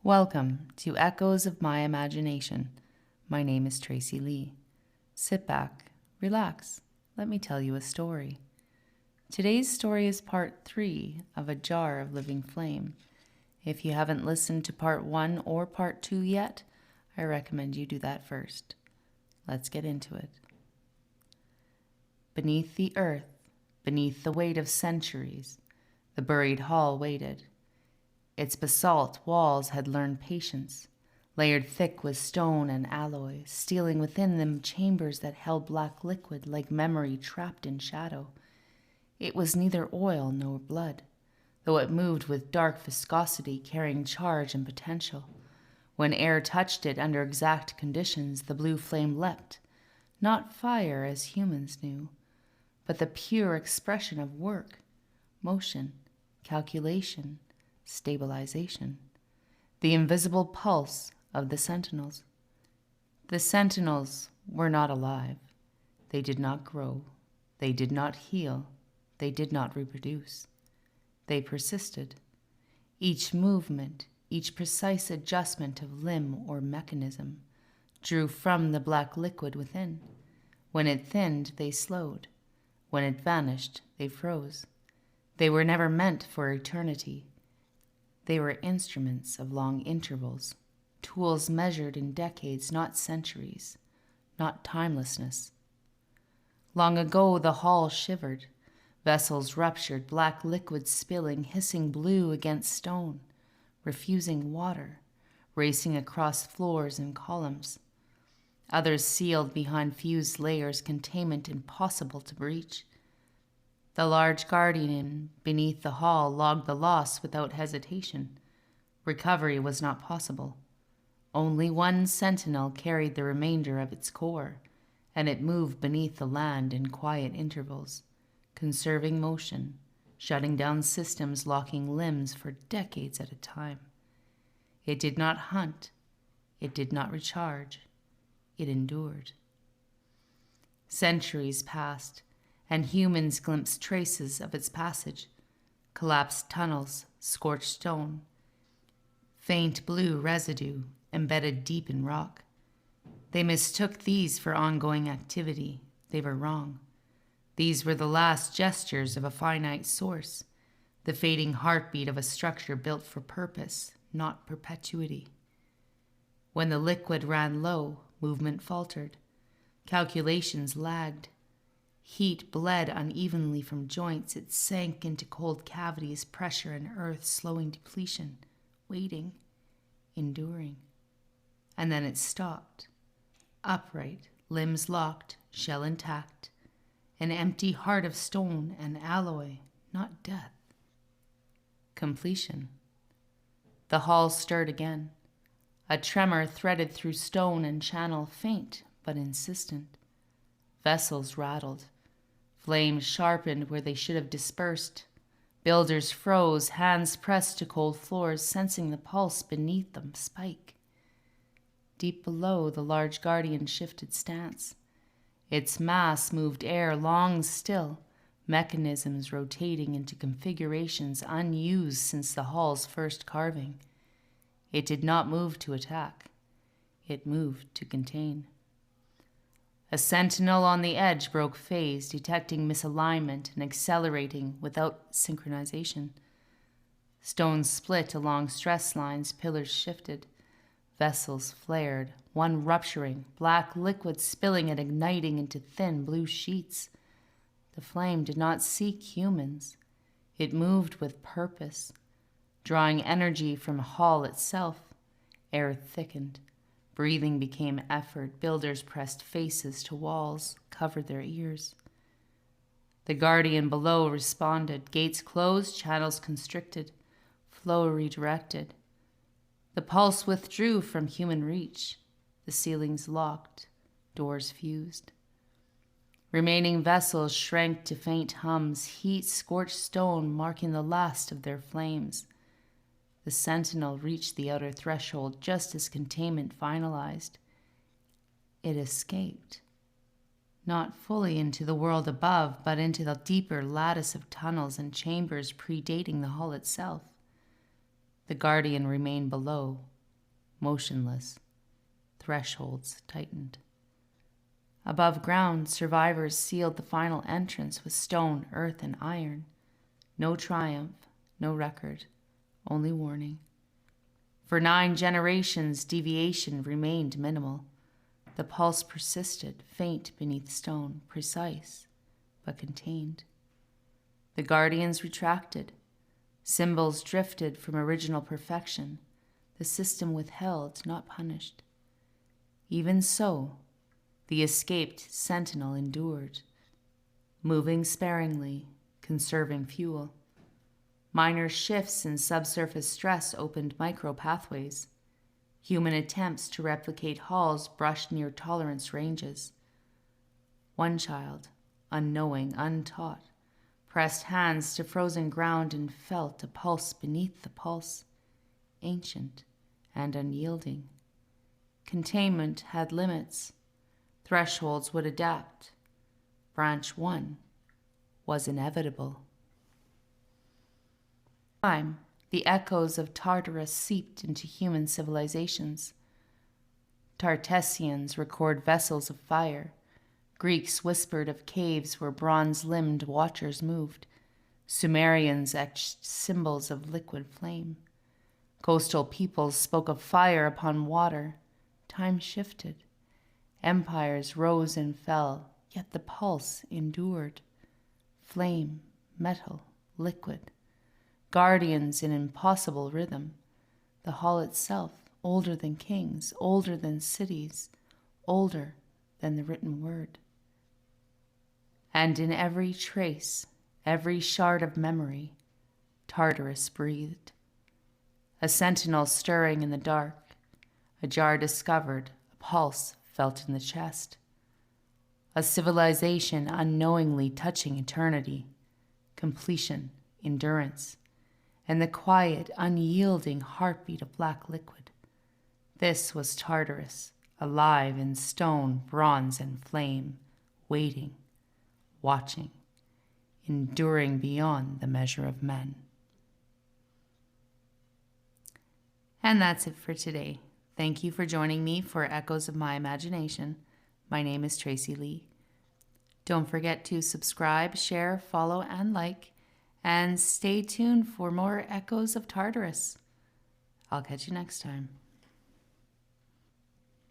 Welcome to Echoes of My Imagination. My name is Tracy Lee. Sit back, relax, let me tell you a story. Today's story is part 3 of A Jar of Living Flame. If you haven't listened to part 1 or part 2 yet, I recommend you do that first. Let's get into it. Beneath the earth, beneath the weight of centuries, the buried hall waited. Its basalt walls had learned patience, layered thick with stone and alloy, stealing within them chambers that held black liquid like memory trapped in shadow. It was neither oil nor blood, though it moved with dark viscosity carrying charge and potential. When air touched it under exact conditions, the blue flame leapt, not fire as humans knew, but the pure expression of work, motion, calculation, stabilization, the invisible pulse of the sentinels. The sentinels were not alive. They did not grow. They did not heal. They did not reproduce. They persisted. Each movement, each precise adjustment of limb or mechanism drew from the black liquid within. When it thinned, they slowed. When it vanished, they froze. They were never meant for eternity. They were instruments of long intervals, tools measured in decades, not centuries, not timelessness. Long ago the hall shivered, vessels ruptured, black liquid spilling, hissing blue against stone, refusing water, racing across floors and columns. Others sealed behind fused layers, containment impossible to breach. The large guardian beneath the hall logged the loss without hesitation. Recovery was not possible. Only one sentinel carried the remainder of its core, and it moved beneath the land in quiet intervals, conserving motion, shutting down systems, locking limbs for decades at a time. It did not hunt. It did not recharge. It endured. Centuries passed, and humans glimpsed traces of its passage, collapsed tunnels, scorched stone, faint blue residue embedded deep in rock. They mistook these for ongoing activity. They were wrong. These were the last gestures of a finite source, the fading heartbeat of a structure built for purpose, not perpetuity. When the liquid ran low, movement faltered. Calculations lagged. Heat bled unevenly from joints. It sank into cold cavities, pressure and earth, slowing depletion, waiting, enduring. And then it stopped. Upright, limbs locked, shell intact. An empty heart of stone and alloy, not death. Completion. The hall stirred again. A tremor threaded through stone and channel, faint but insistent. Vessels rattled. Flames sharpened where they should have dispersed. Builders froze, hands pressed to cold floors, sensing the pulse beneath them spike. Deep below, the large guardian shifted stance. Its mass moved air long still, mechanisms rotating into configurations unused since the hall's first carving. It did not move to attack. It moved to contain. A sentinel on the edge broke phase, detecting misalignment and accelerating without synchronization. Stones split along stress lines, pillars shifted. Vessels flared, one rupturing, black liquid spilling and igniting into thin blue sheets. The flame did not seek humans. It moved with purpose, drawing energy from hall itself. Air thickened. Breathing became effort. Builders pressed faces to walls, covered their ears. The guardian below responded. Gates closed, channels constricted, flow redirected. The pulse withdrew from human reach. The ceilings locked, doors fused. Remaining vessels shrank to faint hums, heat scorched stone marking the last of their flames. The sentinel reached the outer threshold just as containment finalized. It escaped, not fully into the world above, but into the deeper lattice of tunnels and chambers predating the hull itself. The guardian remained below, motionless. Thresholds tightened. Above ground, survivors sealed the final entrance with stone, earth, and iron. No triumph, no record, only warning. For 9 generations, deviation remained minimal. The pulse persisted, faint beneath stone, precise, but contained. The guardians retracted. Symbols drifted from original perfection. The system withheld, not punished. Even so, the escaped sentinel endured, moving sparingly, conserving fuel. Minor shifts in subsurface stress opened micro-pathways. Human attempts to replicate halls brushed near tolerance ranges. One child, unknowing, untaught, pressed hands to frozen ground and felt a pulse beneath the pulse, ancient and unyielding. Containment had limits. Thresholds would adapt. Branch 1 was inevitable. Time, the echoes of Tartarus seeped into human civilizations. Tartessians record vessels of fire. Greeks whispered of caves where bronze-limbed watchers moved. Sumerians etched symbols of liquid flame. Coastal peoples spoke of fire upon water. Time shifted. Empires rose and fell, yet the pulse endured. Flame, metal, liquid. Guardians in impossible rhythm. The hall itself, older than kings, older than cities, older than the written word. And in every trace, every shard of memory, Tartarus breathed. A sentinel stirring in the dark, a jar discovered, a pulse felt in the chest. A civilization unknowingly touching eternity, completion, endurance, and the quiet, unyielding heartbeat of black liquid. This was Tartarus, alive in stone, bronze, and flame, waiting, watching, enduring beyond the measure of men. And that's it for today. Thank you for joining me for Echoes of My Imagination. My name is Tracy Lee. Don't forget to subscribe, share, follow, and like, and stay tuned for more Echoes of Tartarus. I'll catch you next time.